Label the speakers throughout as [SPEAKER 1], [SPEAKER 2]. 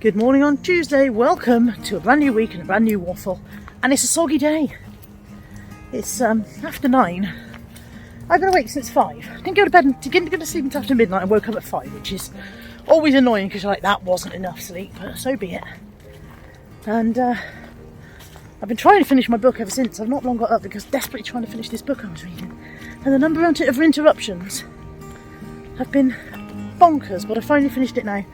[SPEAKER 1] Good morning on Tuesday. Welcome to a brand new week and a brand new waffle. And it's a soggy day. It's after 9. I've been awake since 5. Didn't go to bed, didn't go to sleep until after midnight. I woke up at 5, which is always annoying because you're like, that wasn't enough sleep, but so be it. And I've been trying to finish my book ever since. I've not long got up because desperately trying to finish this book I was reading. And the number of interruptions have been bonkers, but I finally finished it now.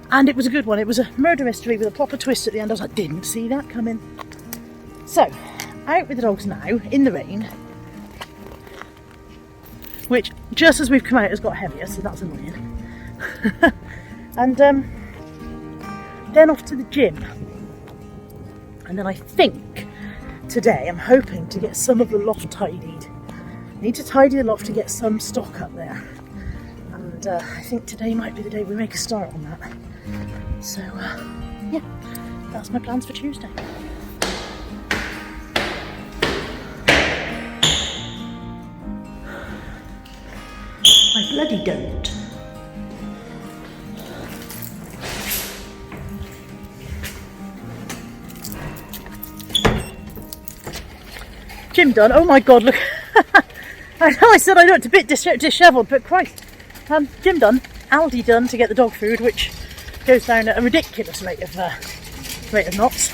[SPEAKER 1] And it was a good one. It was a murder mystery with a proper twist at the end. I was like, didn't see that coming. So, out with the dogs now, in the rain. Which, just as we've come out, has got heavier, so that's annoying. And then off to the gym. And then I think today I'm hoping to get some of the loft tidied. I need to tidy the loft to get some stock up there. And I think today might be the day we make a start on that. So, yeah, that's my plans for Tuesday. I bloody don't. Gym done. Oh my god, look. I know I said I looked a bit dishevelled, but Christ. Gym done. Aldi done to get the dog food, which goes down at a ridiculous rate of knots.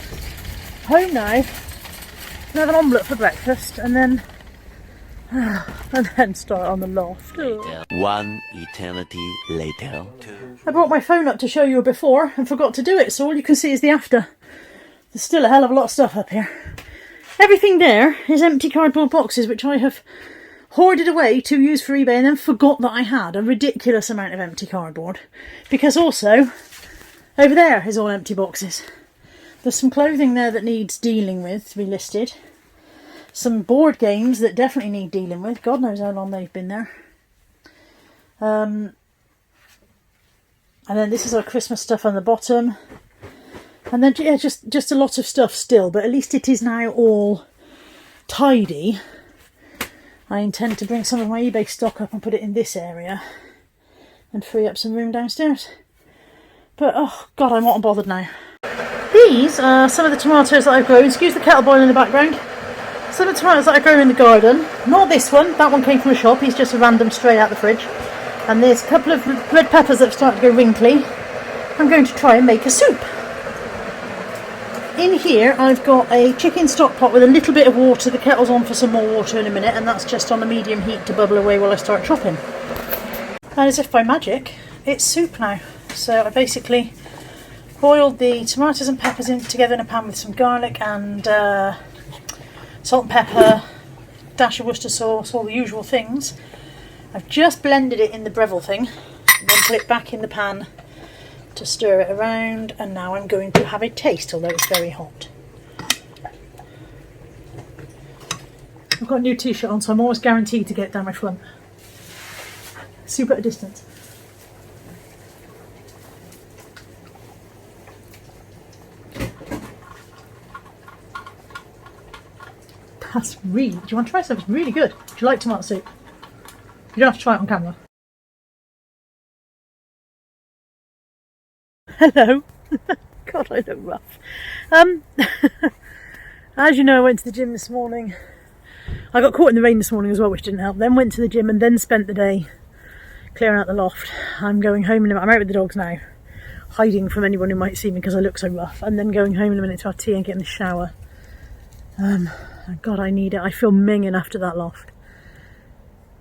[SPEAKER 1] Home now. Can have an omelette for breakfast, and then start on the loft.
[SPEAKER 2] One eternity later.
[SPEAKER 1] I brought my phone up to show you a before and forgot to do it, so all you can see is the after. There's still a hell of a lot of stuff up here. Everything there is empty cardboard boxes, which I have hoarded away to use for eBay and then forgot that I had a ridiculous amount of empty cardboard. Because also, over there is all empty boxes. There's some clothing there that needs dealing with to be listed. Some board games that definitely need dealing with. God knows how long they've been there. And then this is our Christmas stuff on the bottom. And then, yeah, just a lot of stuff still. But at least it is now all tidy. I intend to bring some of my eBay stock up and put it in this area. And free up some room downstairs. But, oh God, I'm not bothered now. These are some of the tomatoes that I've grown. Excuse the kettle boiling in the background. Some of the tomatoes that I grow in the garden. Not this one. That one came from a shop. He's just a random stray out the fridge. And there's a couple of red peppers that have started to go wrinkly. I'm going to try and make a soup. In here I've got a chicken stock pot with a little bit of water. The kettle's on for some more water in a minute, and that's just on the medium heat to bubble away while I start chopping. And as if by magic, it's soup now. So I basically boiled the tomatoes and peppers together in a pan with some garlic and salt and pepper, dash of Worcester sauce, all the usual things. I've just blended it in the Breville thing, and then put it back in the pan to stir it around, and now I'm going to have a taste, although it's very hot. I've got a new t-shirt on, so I'm always guaranteed to get it down my front. Soup at a distance. That's really... Do you want to try something? It's really good. Do you like tomato soup? You don't have to try it on camera. Hello. God, I look rough. As you know, I went to the gym this morning. I got caught in the rain this morning as well, which didn't help. Then went to the gym and then spent the day clearing out the loft. I'm going home in a minute. I'm out with the dogs now, hiding from anyone who might see me because I look so rough. And then going home in a minute to have tea and get in the shower. God, I need it. I feel minging after that loft.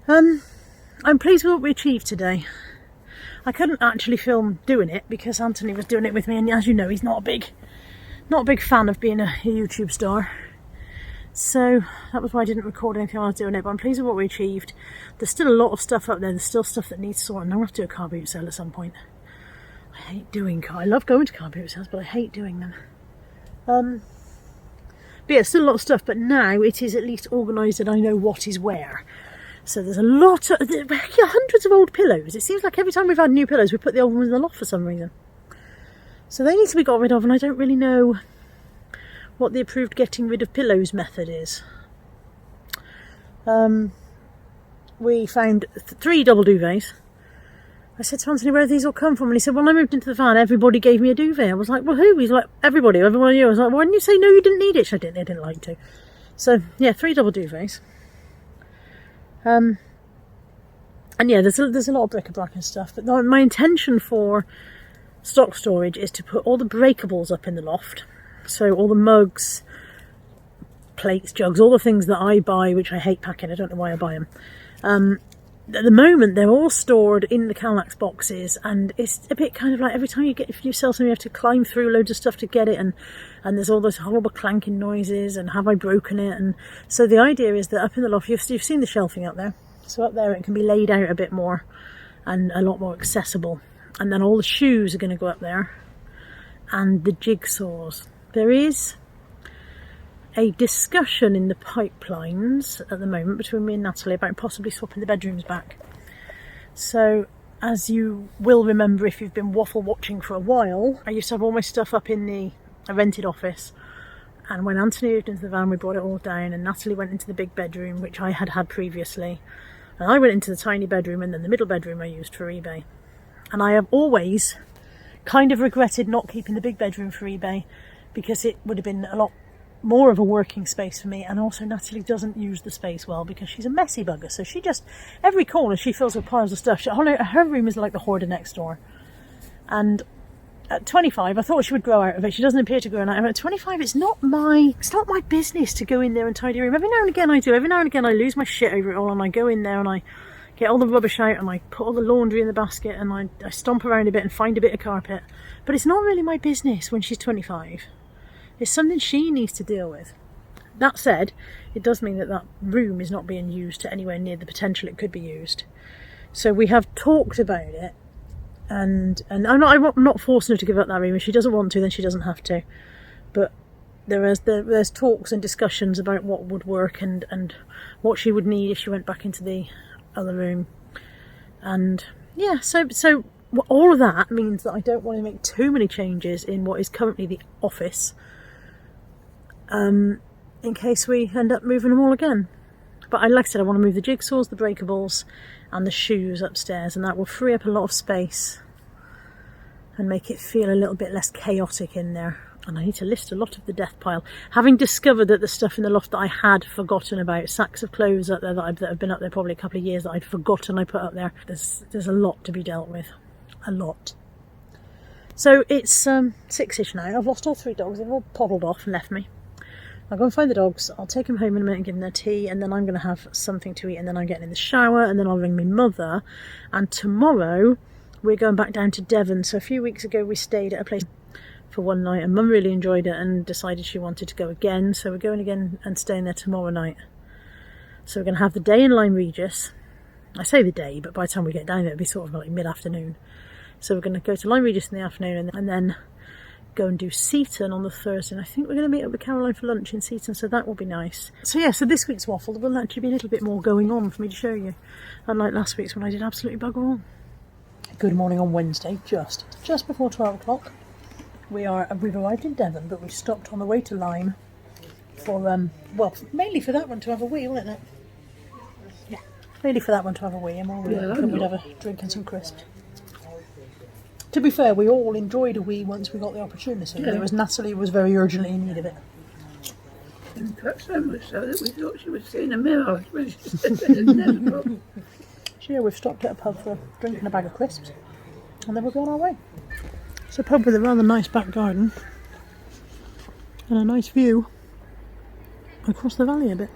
[SPEAKER 1] I'm pleased with what we achieved today. I couldn't actually film doing it because Anthony was doing it with me, and as you know, he's not a big fan of being a YouTube star. So that was why I didn't record anything while I was doing it, but I'm pleased with what we achieved. There's still a lot of stuff up there. There's still stuff that needs sorting. I'm going to have to do a car boot sale at some point. I hate doing I love going to car boot sales, but I hate doing them. But yeah, still a lot of stuff, but now it is at least organised and I know what is where. So there's a lot of, hundreds of old pillows. It seems like every time we've had new pillows, we put the old ones in the loft for some reason. So they need to be got rid of, and I don't really know what the approved getting rid of pillows method is. We found 3 double duvets, I said to Anthony, where have these all come from? And he said, well, when I moved into the van, everybody gave me a duvet. I was like, well, who? He's like, everybody, everyone of you. I was like, well, why didn't you say no, you didn't need it? I didn't like to. So, yeah, 3 double duvets. And yeah, there's a lot of bric-a-brac and stuff. But my intention for stock storage is to put all the breakables up in the loft. So all the mugs, plates, jugs, all the things that I buy, which I hate packing. I don't know why I buy them. At the moment, they're all stored in the Calax boxes, and it's a bit kind of like every time if you sell something, you have to climb through loads of stuff to get it, and there's all those horrible clanking noises, and have I broken it? And so the idea is that up in the loft, you've seen the shelving up there, so up there it can be laid out a bit more and a lot more accessible. And then all the shoes are going to go up there, and the jigsaws. There is a discussion in the pipelines at the moment between me and Natalie about possibly swapping the bedrooms back. So, as you will remember if you've been waffle watching for a while, I used to have all my stuff up in a rented office, and when Anthony moved into the van we brought it all down, and Natalie went into the big bedroom which I had previously, and I went into the tiny bedroom, and then the middle bedroom I used for eBay. And I have always kind of regretted not keeping the big bedroom for eBay, because it would have been a lot more of a working space for me, and also Natalie doesn't use the space well because she's a messy bugger, so she just, every corner she fills with piles of stuff. Her room is like the hoarder next door, and at 25 I thought she would grow out of it. She doesn't appear to grow out of it. At 25 it's not my business to go in there and tidy a room. Every now and again I do, every now and again I lose my shit over it all, and I go in there and I get all the rubbish out and I put all the laundry in the basket, and I stomp around a bit and find a bit of carpet, but it's not really my business when she's 25. It's something she needs to deal with. That said, it does mean that room is not being used to anywhere near the potential it could be used. So we have talked about it, and I'm not forcing her to give up that room. If she doesn't want to, then she doesn't have to. But there's talks and discussions about what would work and what she would need if she went back into the other room. And yeah, so all of that means that I don't want to make too many changes in what is currently the office, in case we end up moving them all again. But like I said, I want to move the jigsaws, the breakables and the shoes upstairs, and that will free up a lot of space and make it feel a little bit less chaotic in there. And I need to list a lot of the death pile, having discovered that the stuff in the loft that I had forgotten about, sacks of clothes up there that have been up there probably a couple of years that I'd forgotten I put up there. There's a lot to be dealt with, a lot. So it's 6ish now. I've lost all 3 dogs. They've all poddled off and left me. I'll go and find the dogs, I'll take them home in a minute and give them their tea, and then I'm going to have something to eat, and then I'm getting in the shower, and then I'll ring my mother. And tomorrow we're going back down to Devon. So a few weeks ago we stayed at a place for one night, and Mum really enjoyed it and decided she wanted to go again, so we're going again and staying there tomorrow night. So we're going to have the day in Lyme Regis. I say the day, but by the time we get down there it'll be sort of like mid-afternoon. So we're going to go to Lyme Regis in the afternoon, and then go and do Seaton on the Thursday, and I think we're going to meet up with Caroline for lunch in Seaton, so that will be nice. So yeah, so this week's waffle, there will actually be a little bit more going on for me to show you, unlike last week's when I did absolutely bugger all. Good morning on Wednesday, just before 12 o'clock. We've arrived in Devon, but we stopped on the way to Lyme for, well, mainly for that one to have a wee, wasn't it? Yeah, mainly for that one to have a wee, and we'd have a drink and some crisps. To be fair, we all enjoyed a wee once we got the opportunity, whereas Natalie was very urgently in need of it.
[SPEAKER 3] And perhaps so much so that we thought she was seeing a mirror when she said that.
[SPEAKER 1] So yeah, we've stopped at a pub for a drink and a bag of crisps, and then we're going our way. It's a pub with a rather nice back garden and a nice view across the valley a bit.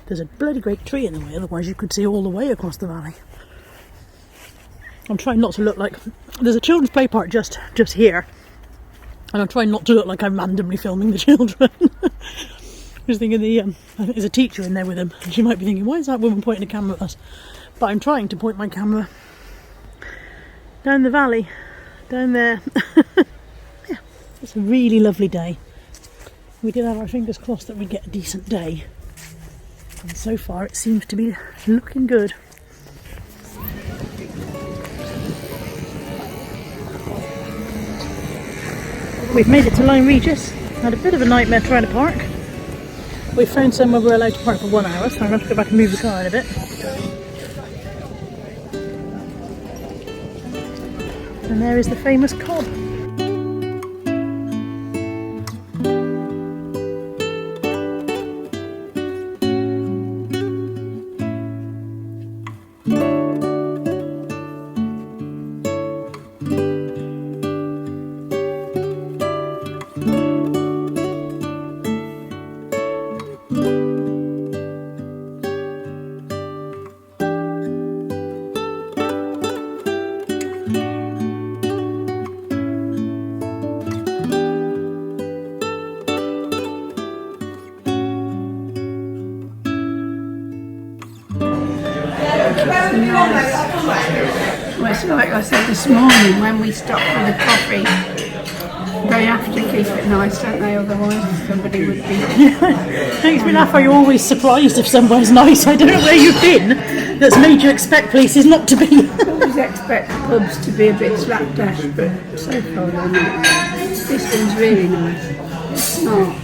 [SPEAKER 1] There's a bloody great tree in the way, otherwise you could see all the way across the valley. I'm trying not to look like... There's a children's play park just here, and I'm trying not to look like I'm randomly filming the children. I was thinking I think there's a teacher in there with them, and she might be thinking, why is that woman pointing a camera at us? But I'm trying to point my camera down the valley, down there. Yeah, it's a really lovely day. We did have our fingers crossed that we'd get a decent day, and so far it seems to be looking good. We've made it to Lyme Regis. Had a bit of a nightmare trying to park. We found somewhere we're allowed to park for 1 hour, so I'm going to go back and move the car in a bit. And there is the famous cob.
[SPEAKER 3] Well, it's like I said this morning when we stopped for the coffee. They have to keep it nice, don't they? Otherwise somebody would be...
[SPEAKER 1] Makes me laugh how you're always surprised if somewhere's nice. I don't know where you've been that's made you expect places not to be.
[SPEAKER 3] I always expect pubs to be a bit slapdash, but so far they're not. This one's really nice. It's not.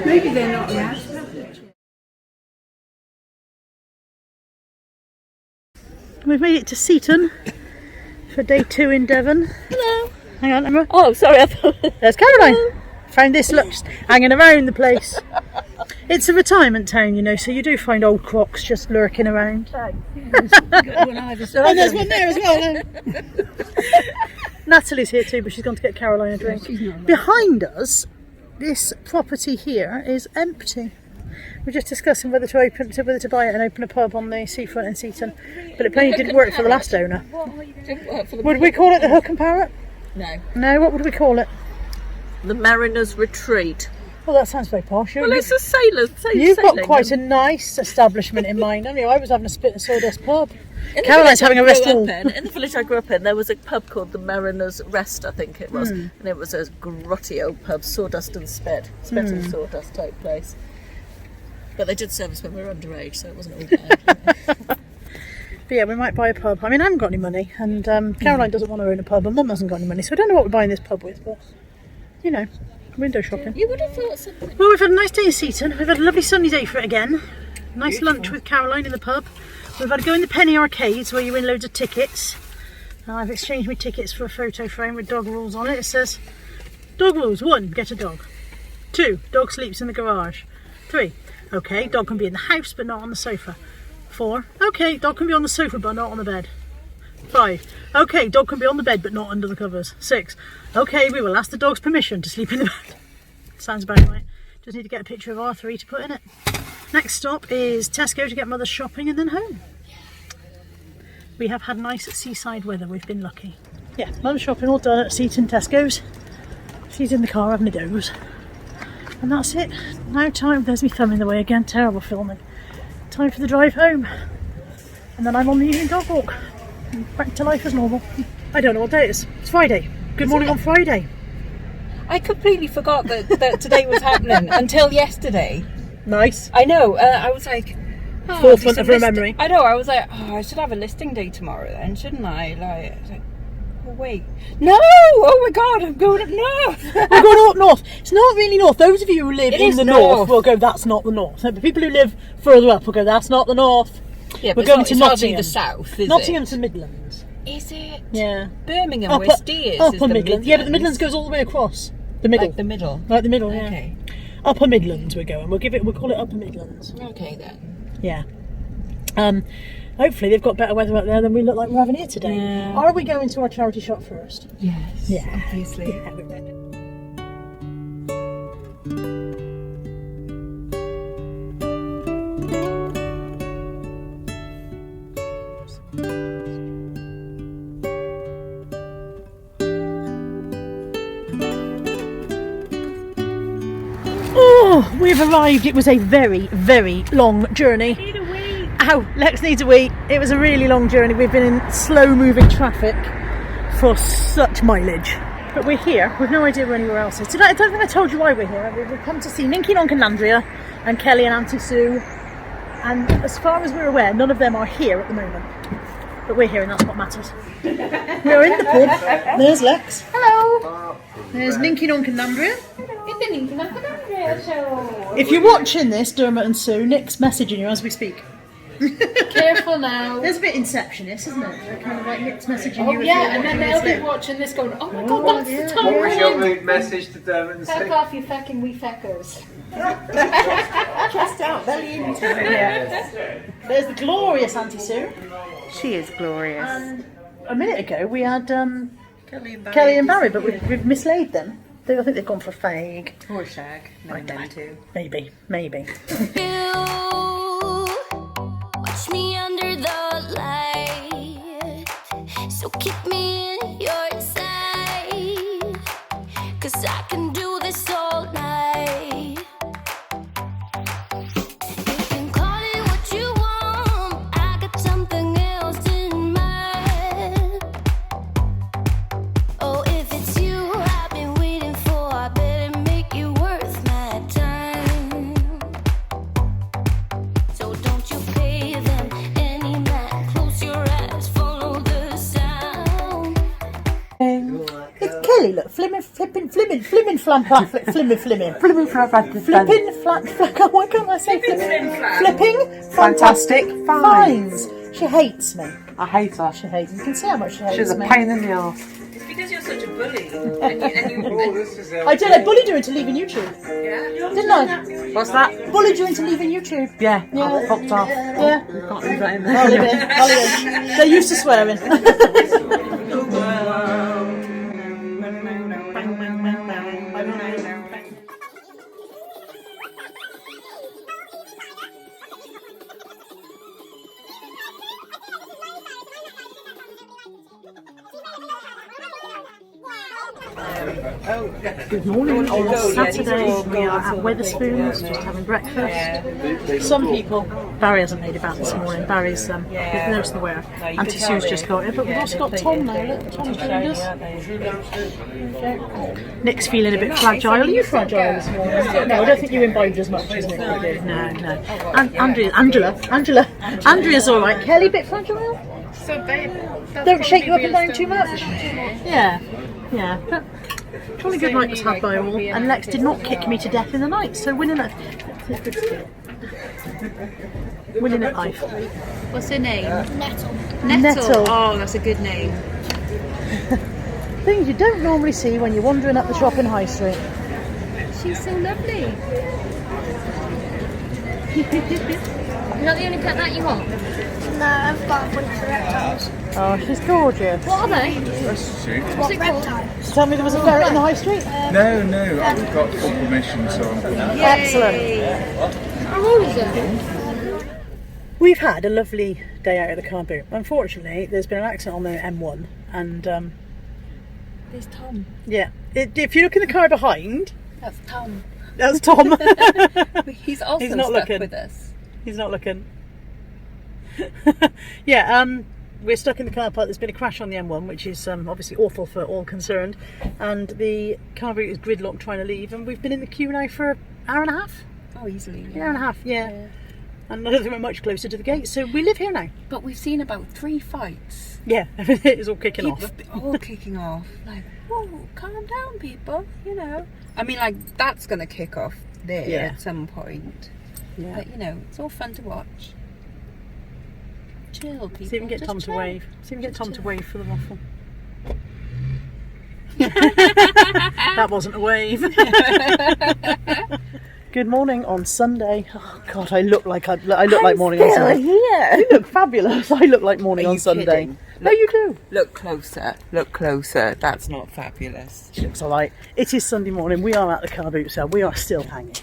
[SPEAKER 3] Maybe they're not allowed.
[SPEAKER 1] We've made it to Seaton for day 2 in Devon.
[SPEAKER 4] Hello.
[SPEAKER 1] Hang on, Emma.
[SPEAKER 4] Oh, sorry. I thought.
[SPEAKER 1] There's Caroline. Found this look just hanging around the place. It's a retirement town, you know, so you do find old crocs just lurking around.
[SPEAKER 3] Got one either side.
[SPEAKER 1] Oh, there's one there as well. Natalie's here too, but she's gone to get Caroline a drink.
[SPEAKER 3] She's not.
[SPEAKER 1] Behind us, this property here is empty. We're just discussing whether to buy it and open a pub on the seafront in Seaton, but it plainly didn't work for the last owner.
[SPEAKER 4] Didn't work for the
[SPEAKER 1] Would we call it the Hook and Parrot?
[SPEAKER 4] No.
[SPEAKER 1] No, what would we call it?
[SPEAKER 4] The Mariner's Retreat.
[SPEAKER 1] Well, that sounds very posh.
[SPEAKER 4] Well, it's a sailor's.
[SPEAKER 1] You've got quite a nice establishment in mind, haven't you? I was having a spit and sawdust pub. Caroline's having a rest all.
[SPEAKER 4] In the village I grew up in, there was a pub called the Mariner's Rest, I think it was, and it was a grotty old pub, sawdust and spit and sawdust type place. But they did service when we were underage, so it wasn't all bad.
[SPEAKER 1] But yeah, we might buy a pub. I mean, I haven't got any money, and Caroline doesn't want to own a pub, and Mum hasn't got any money, so I don't know what we're buying this pub with, but, you know, window shopping.
[SPEAKER 4] You would have thought something.
[SPEAKER 1] Well, we've had a nice day in Seaton. We've had a lovely sunny day for it again. Nice lunch with Caroline in the pub. We've had to go in the penny arcades where you win loads of tickets. And I've exchanged my tickets for a photo frame with dog rules on it. It says, dog rules: 1, get a dog. 2, dog sleeps in the garage. 3, okay, dog can be in the house but not on the sofa. 4, okay, dog can be on the sofa but not on the bed. 5, okay, dog can be on the bed but not under the covers. 6, okay, we will ask the dog's permission to sleep in the bed. Sounds about right. Just need to get a picture of R3 to put in it. Next stop is Tesco to get Mother's shopping and then home. We have had nice seaside weather, we've been lucky. Yeah, Mother's shopping all done at Seaton Tesco's. She's in the car having a doze. And that's it. Now time, there's me thumb in the way again, terrible filming. Time for the drive home. And then I'm on the evening dog walk. Back to life as normal. I don't know what day it is. It's Friday. Good morning on Friday.
[SPEAKER 4] I completely forgot that today was happening until yesterday.
[SPEAKER 1] Nice.
[SPEAKER 4] I know. I was like,
[SPEAKER 1] Forefront of remembering.
[SPEAKER 4] I know. I was like, I should have a listing day tomorrow then, shouldn't I? I was like, oh wait, no! Oh my God, I'm going up north.
[SPEAKER 1] We're going up north. It's not really north. Those of you who live in the north
[SPEAKER 4] north
[SPEAKER 1] will go, that's not the north. But people who live further up will go, that's not the north.
[SPEAKER 4] Yeah,
[SPEAKER 1] We're
[SPEAKER 4] but
[SPEAKER 1] going
[SPEAKER 4] it's
[SPEAKER 1] to
[SPEAKER 4] not
[SPEAKER 1] Nottingham.
[SPEAKER 4] the south, is
[SPEAKER 1] Nottingham
[SPEAKER 4] it?
[SPEAKER 1] to Midlands.
[SPEAKER 4] Is it?
[SPEAKER 1] Yeah.
[SPEAKER 4] Birmingham, where Stee is
[SPEAKER 1] Upper
[SPEAKER 4] the
[SPEAKER 1] Midlands. Yeah, but the Midlands goes all the way across. The middle.
[SPEAKER 4] Like the middle.
[SPEAKER 1] Like the middle, yeah.
[SPEAKER 4] Okay.
[SPEAKER 1] Upper Midlands we're going. We'll call it Upper Midlands.
[SPEAKER 4] Okay then.
[SPEAKER 1] Yeah. Hopefully they've got better weather up there than we look like we're having here today.
[SPEAKER 4] Yeah.
[SPEAKER 1] Are we going to our charity shop first?
[SPEAKER 4] Yes.
[SPEAKER 1] Yeah.
[SPEAKER 4] Obviously.
[SPEAKER 1] Yeah, we're ready. Oh, we've arrived. It was a very, very long journey.
[SPEAKER 4] Need a wee.
[SPEAKER 1] Ow, Lex needs a wee. It was a really long journey. We've been in slow moving traffic for such mileage. But we're here. We've no idea where anywhere else is. I don't think I told you why we're here. We've come to see Ninky, Nonk and Landria and Kelly and Auntie Sue. And as far as we're aware, none of them are here at the moment. But we're here and that's what matters. We're in the pub. There's Lex. Hello. There's Ninky Nonk and Nandria. If you're watching this, Dermot and Sue, Nick's messaging you as we speak.
[SPEAKER 3] Careful now.
[SPEAKER 1] There's a bit Inceptionist, isn't it? They're kind of like Nick's messaging
[SPEAKER 3] Oh
[SPEAKER 1] you.
[SPEAKER 3] yeah, and then they'll be watching this going, oh my god, that's the time.
[SPEAKER 5] What was your mood message to Dermot and
[SPEAKER 3] Fuck
[SPEAKER 5] Sue?
[SPEAKER 3] off, you fucking wee feckers.
[SPEAKER 1] Chest out, belly in. There's the glorious Auntie Sue.
[SPEAKER 6] She is glorious.
[SPEAKER 1] And a minute ago we had Kelly and Barry, but we've mislaid them. I think they've gone for a fag.
[SPEAKER 6] Or shag. No, them too.
[SPEAKER 1] Maybe.
[SPEAKER 7] Watch me under the light, so keep me in your sight, 'cause I can do this all night. You can call it what you want, I got something else in mind. Oh, if it's you I've been waiting for, I better make you worth my time. So don't you pay them any mind, close your eyes, follow the sound.
[SPEAKER 1] It's Kelly, look, flipping, flam, why can't I say flipping, fantastic, finds. She hates me.
[SPEAKER 6] I hate her.
[SPEAKER 1] She hates me. You can see how much she hates
[SPEAKER 6] She's a
[SPEAKER 1] me.
[SPEAKER 6] pain in the arse.
[SPEAKER 4] Because you're such a bully.
[SPEAKER 5] Oh, this is
[SPEAKER 1] I did. I bullied her into leaving YouTube.
[SPEAKER 4] Yeah.
[SPEAKER 1] Didn't I?
[SPEAKER 6] What's that?
[SPEAKER 1] Bullied you into leaving YouTube.
[SPEAKER 6] Yeah.
[SPEAKER 1] Yeah.
[SPEAKER 6] Fucked off.
[SPEAKER 1] Yeah.
[SPEAKER 6] Can't leave that in there.
[SPEAKER 1] I'll leave it in. I'll leave it in. They're used to swearing. Good morning. On Saturday, we are at Weatherspoons, just having breakfast. Some people, Barry hasn't made it back this morning. Barry's there's the wear. Auntie Sue's just got it, but we've also got Tom now. Look, Tom's joined us. Nick's feeling a bit fragile. Are you fragile this morning? No, I don't think you imbibed as much as Nick did. No. And Andrea's all right. Kelly, bit fragile.
[SPEAKER 3] So babe,
[SPEAKER 1] Don't shake you up and down too much. Yeah. But jolly good night was had by all, and Lex did not kick me to death in the night, so winning at life.
[SPEAKER 3] what's her name?
[SPEAKER 1] Nettle.
[SPEAKER 3] Oh, that's a good name.
[SPEAKER 1] Things you don't normally see when you're wandering up the shopping high street.
[SPEAKER 3] She's so lovely. You're not the only pet that you want?
[SPEAKER 8] No, I've got a bunch of reptiles.
[SPEAKER 1] Oh, she's gorgeous.
[SPEAKER 3] What are they?
[SPEAKER 8] What reptiles?
[SPEAKER 1] Tell me there was a ferret in the high street?
[SPEAKER 5] No, I've got full permission, so I'm good.
[SPEAKER 1] Excellent.
[SPEAKER 3] How old is it?
[SPEAKER 1] We've had a lovely day out at the car boot. Unfortunately, there's been an accident on the M1, and
[SPEAKER 3] There's Tom.
[SPEAKER 1] yeah, if you look in the car behind,
[SPEAKER 3] That's Tom.
[SPEAKER 1] that's Tom.
[SPEAKER 3] He's also
[SPEAKER 1] He's not
[SPEAKER 3] stuck
[SPEAKER 1] looking.
[SPEAKER 3] with us.
[SPEAKER 1] He's not looking. We're stuck in the car park. There's been a crash on the M1, which is obviously awful for all concerned, and the car route is gridlocked trying to leave, and we've been in the queue now for an hour and a half.
[SPEAKER 3] Oh, easily.
[SPEAKER 1] An hour and a half, yeah. And I don't think we're much closer to the gate, so we live here now.
[SPEAKER 6] But we've seen about 3 fights.
[SPEAKER 1] Yeah, it is all kicking off.
[SPEAKER 6] All kicking off. Like, oh, calm down, people. You know. I mean, like that's gonna kick off there at some point.
[SPEAKER 1] Yeah.
[SPEAKER 6] But you know, it's all fun to watch. Chill, people.
[SPEAKER 1] See if we can get
[SPEAKER 6] Just
[SPEAKER 1] Tom to
[SPEAKER 6] chill.
[SPEAKER 1] wave. See if we can get Tom to wave for the waffle. That wasn't a wave. Good morning on Sunday. Oh God, I look like morning on Sunday.
[SPEAKER 6] Here.
[SPEAKER 1] You look fabulous. I look like morning
[SPEAKER 6] Are
[SPEAKER 1] on
[SPEAKER 6] you
[SPEAKER 1] Sunday.
[SPEAKER 6] kidding?
[SPEAKER 1] No, you do.
[SPEAKER 6] Look closer. Look closer. That's not fabulous.
[SPEAKER 1] She looks alright. It is Sunday morning. We are at the car boot sale. We are still hanging.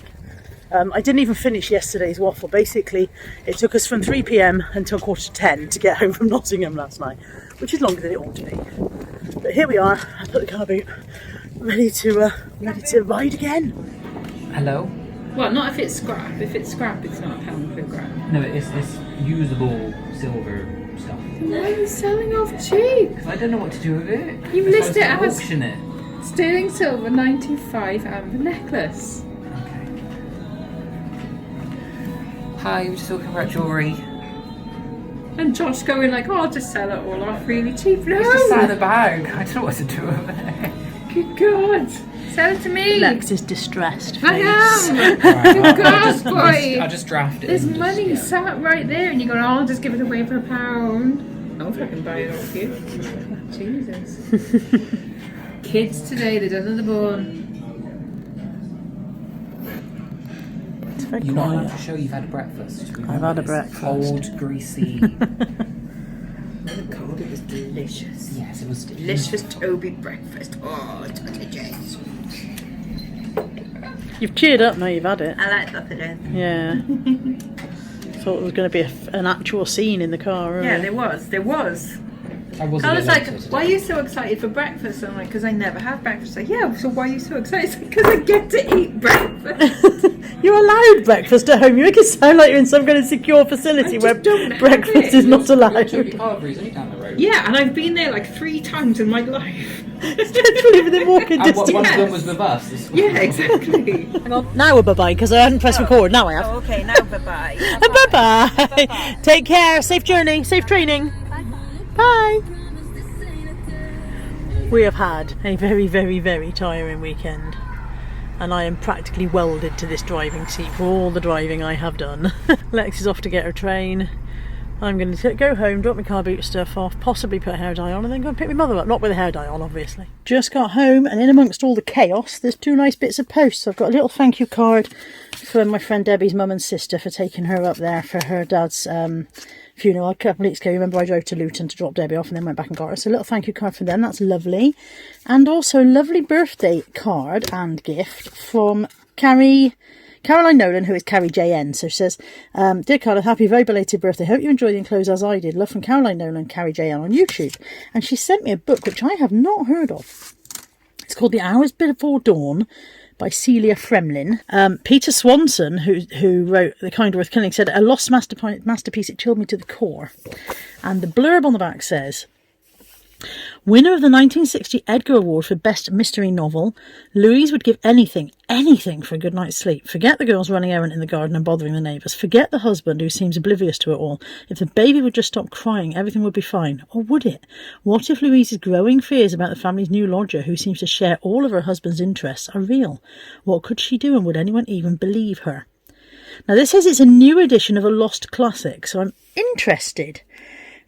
[SPEAKER 1] I didn't even finish yesterday's waffle. Basically, it took us from 3 p.m. until 9:45 to get home from Nottingham last night, which is longer than it ought to be. But here we are at the car boot, ready to ride again.
[SPEAKER 9] Hello?
[SPEAKER 3] Well, not if it's scrap. If it's scrap, it's not £1 per gram.
[SPEAKER 9] No, it's usable silver stuff.
[SPEAKER 3] Why are you selling off cheap?
[SPEAKER 9] I don't know what to do with it.
[SPEAKER 3] You
[SPEAKER 9] If I
[SPEAKER 3] list
[SPEAKER 9] was
[SPEAKER 3] it
[SPEAKER 9] to
[SPEAKER 3] as-
[SPEAKER 9] auction it.
[SPEAKER 3] Sterling silver 95 and the necklace.
[SPEAKER 9] Hi, we're just talking about jewellery.
[SPEAKER 3] And Josh going like, oh, I'll just sell it all off really cheap. No!
[SPEAKER 9] It's just sat in the bag. I don't know what to do with it.
[SPEAKER 3] Good God. Sell it to me.
[SPEAKER 1] Lex is distressed.
[SPEAKER 3] I am.
[SPEAKER 9] Right,
[SPEAKER 3] Good God, boy.
[SPEAKER 9] I'll just draft it.
[SPEAKER 3] There's
[SPEAKER 9] and just-
[SPEAKER 3] money
[SPEAKER 9] yeah.
[SPEAKER 3] sat right there, and you're going, oh, I'll just give it away for £1. I'll fucking buy it off you. Jesus. Kids today, they don't know the born.
[SPEAKER 1] It's very
[SPEAKER 9] You're not
[SPEAKER 1] quiet.
[SPEAKER 9] allowed to show you've had breakfast.
[SPEAKER 1] I've had a breakfast.
[SPEAKER 9] Cold, greasy.
[SPEAKER 3] The cold, it was delicious.
[SPEAKER 9] Yes, it was
[SPEAKER 3] Delicious Toby breakfast. Oh, sausages.
[SPEAKER 1] You've cheered up now you've had it.
[SPEAKER 3] I like sausages.
[SPEAKER 1] Yeah. Thought there was going to be an actual scene in the car.
[SPEAKER 3] Yeah,
[SPEAKER 1] Earlier.
[SPEAKER 3] there was.
[SPEAKER 9] I was
[SPEAKER 3] I was like,
[SPEAKER 9] today.
[SPEAKER 3] why are you so excited for breakfast? I'm like, because I never have breakfast. Like, yeah, so why are you so excited? Because I get to eat breakfast.
[SPEAKER 1] You're allowed breakfast at home. You make it sound like you're in some kind of secure facility where
[SPEAKER 3] don't have
[SPEAKER 1] breakfast
[SPEAKER 3] it.
[SPEAKER 1] is not allowed.
[SPEAKER 9] Toby Carvery's only down the road.
[SPEAKER 3] Yeah, and I've been there like 3 times in my life.
[SPEAKER 1] Literally within walking
[SPEAKER 9] And
[SPEAKER 1] distance.
[SPEAKER 9] one of them was with us. This one.
[SPEAKER 3] Yeah, exactly.
[SPEAKER 1] Hang on. Now a bye-bye because I hadn't pressed record. Now I have.
[SPEAKER 6] Oh, okay, now bye-bye.
[SPEAKER 1] Bye-bye. Take care. Safe journey. Safe training. Bye. We have had a very, very, very tiring weekend. And I am practically welded to this driving seat for all the driving I have done. Lex is off to get her train. I'm going to go home, drop my car boot stuff off, possibly put a hair dye on, and then go and pick my mother up. Not with a hair dye on, obviously. Just got home, and in amongst all the chaos, there's 2 nice bits of post. I've got a little thank you card for my friend Debbie's mum and sister for taking her up there for her dad's funeral a couple of weeks ago. Remember, I drove to Luton to drop Debbie off and then went back and got her. So a little thank you card from them. That's lovely. And also a lovely birthday card and gift from Caroline Nolan, who is Carrie JN. So she says, Dear Carla, happy very belated birthday. Hope you enjoyed the enclosed as I did. Love from Caroline Nolan, Carrie JN on YouTube. And she sent me a book which I have not heard of. It's called The Hours Before Dawn by Celia Fremlin. Peter Swanson, who wrote The Kind Worth Killing, said, a lost masterpiece, it chilled me to the core. And the blurb on the back says, winner of the 1960 Edgar Award for Best Mystery Novel, Louise would give anything for a good night's sleep. Forget the girls running errand in the garden and bothering the neighbours. Forget the husband who seems oblivious to it all. If the baby would just stop crying, everything would be fine. Or would it? What if Louise's growing fears about the family's new lodger, who seems to share all of her husband's interests, are real? What could she do, and would anyone even believe her? Now this says it's a new edition of a lost classic, so I'm interested.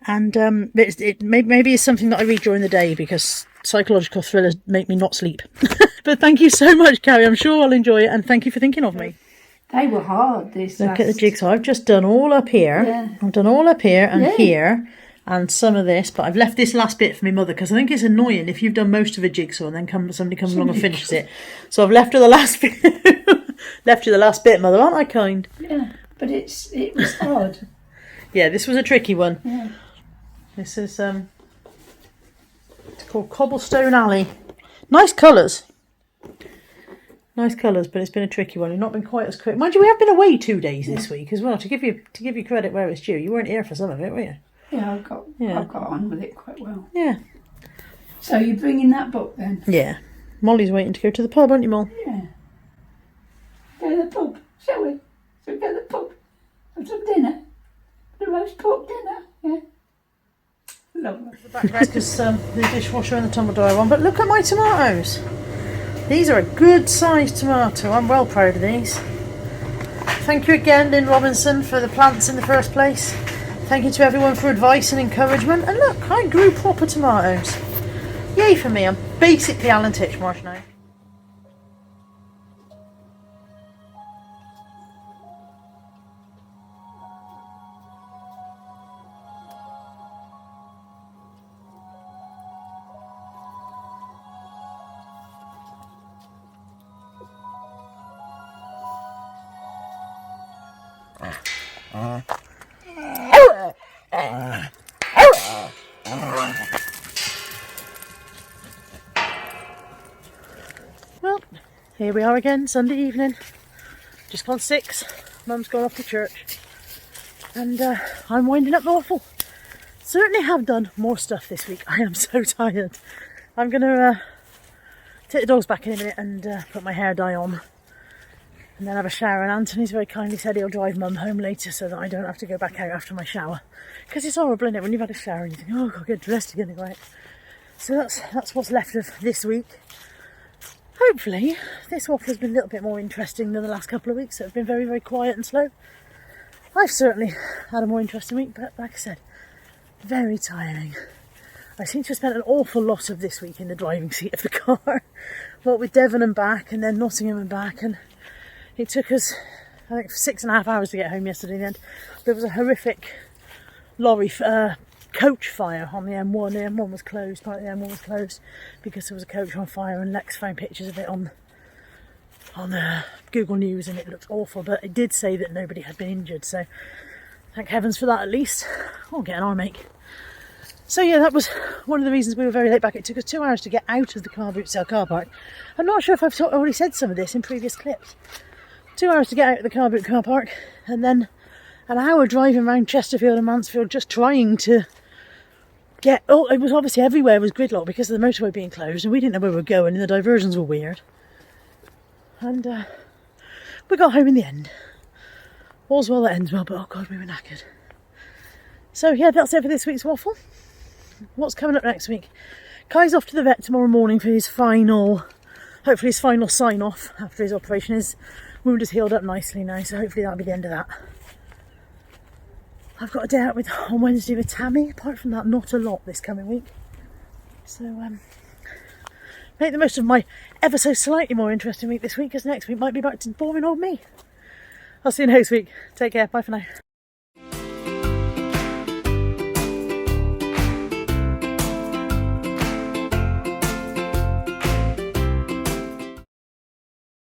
[SPEAKER 1] And it maybe is something that I read during the day because psychological thrillers make me not sleep. But thank you so much, Carrie. I'm sure I'll enjoy it. And thank you for thinking of me.
[SPEAKER 3] They were hard, these
[SPEAKER 1] Look at the jigsaw. I've just done all up here.
[SPEAKER 3] Yeah.
[SPEAKER 1] I've done all up here and here and some of this. But I've left this last bit for my mother because I think it's annoying if you've done most of a jigsaw and then somebody comes along and finishes it. So I've left her the last bit. Left you the last bit, Mother. Aren't I kind?
[SPEAKER 3] Yeah, but it was hard.
[SPEAKER 1] Yeah, this was a tricky one.
[SPEAKER 3] Yeah.
[SPEAKER 1] This is it's called Cobblestone Alley. Nice colours. Nice colours, but it's been a tricky one. You've not been quite as quick. Mind you, we have been away 2 days this week as well. To give you credit where it's due. You weren't here for some of it, were you?
[SPEAKER 3] Yeah, I've got on with it quite well.
[SPEAKER 1] Yeah.
[SPEAKER 3] So you're bringing that book then?
[SPEAKER 1] Yeah. Molly's waiting to go to the pub, aren't you, Moll?
[SPEAKER 3] Yeah. Go to the pub, shall we? Shall we go to the pub? Have some dinner? The roast pork dinner, yeah? Lovely.
[SPEAKER 1] Because the dishwasher and the tumble dryer on. But look at my tomatoes. These are a good sized tomato. I'm well proud of these. Thank you again, Lynn Robinson, for the plants in the first place. Thank you to everyone for advice and encouragement. And look, I grew proper tomatoes. Yay for me. I'm basically Alan Titchmarsh now. Well, here we are again, Sunday evening. Just gone 6. Mum's gone off to church. And I'm winding up the waffle. Certainly have done more stuff this week. I am so tired. I'm going to take the dogs back in a minute and put my hair dye on. and then have a shower. And Anthony's very kindly said he'll drive Mum home later so that I don't have to go back out after my shower. Because it's horrible, isn't it, when you've had a shower and you think, oh, I've got to get dressed again to go out. So that's what's left of this week. Hopefully, this waffle has been a little bit more interesting than the last couple of weeks that have been very, very quiet and slow. I've certainly had a more interesting week, but like I said, very tiring. I seem to have spent an awful lot of this week in the driving seat of the car. What with Devon and back, and then Nottingham and back, and it took us, I think, 6.5 hours to get home yesterday in the end. There was a horrific lorry coach fire on the M1. The M1 was closed, part of the M1 was closed because there was a coach on fire, and Lex found pictures of it on Google News, and it looked awful, but it did say that nobody had been injured, so thank heavens for that at least. I'll get an arm ache. So yeah, that was one of the reasons we were very late back. It took us 2 hours to get out of the car boot sale car park. I'm not sure if I've already said some of this in previous clips. 2 hours to get out of the car boot car park, and then an hour driving around Chesterfield and Mansfield just trying to get... Oh, it was obviously everywhere was gridlock because of the motorway being closed, and we didn't know where we were going, and the diversions were weird. And we got home in the end. All's well that ends well, but oh God, we were knackered. So yeah, that's it for this week's waffle. What's coming up next week? Kai's off to the vet tomorrow morning for his final, hopefully his final sign-off after his operation. His wound has healed up nicely now, so hopefully that'll be the end of that. I've got a day out on Wednesday with Tammy. Apart from that, not a lot this coming week. So make the most of my ever so slightly more interesting week this week, because next week might be back to boring old me. I'll see you next week. Take care. Bye for now.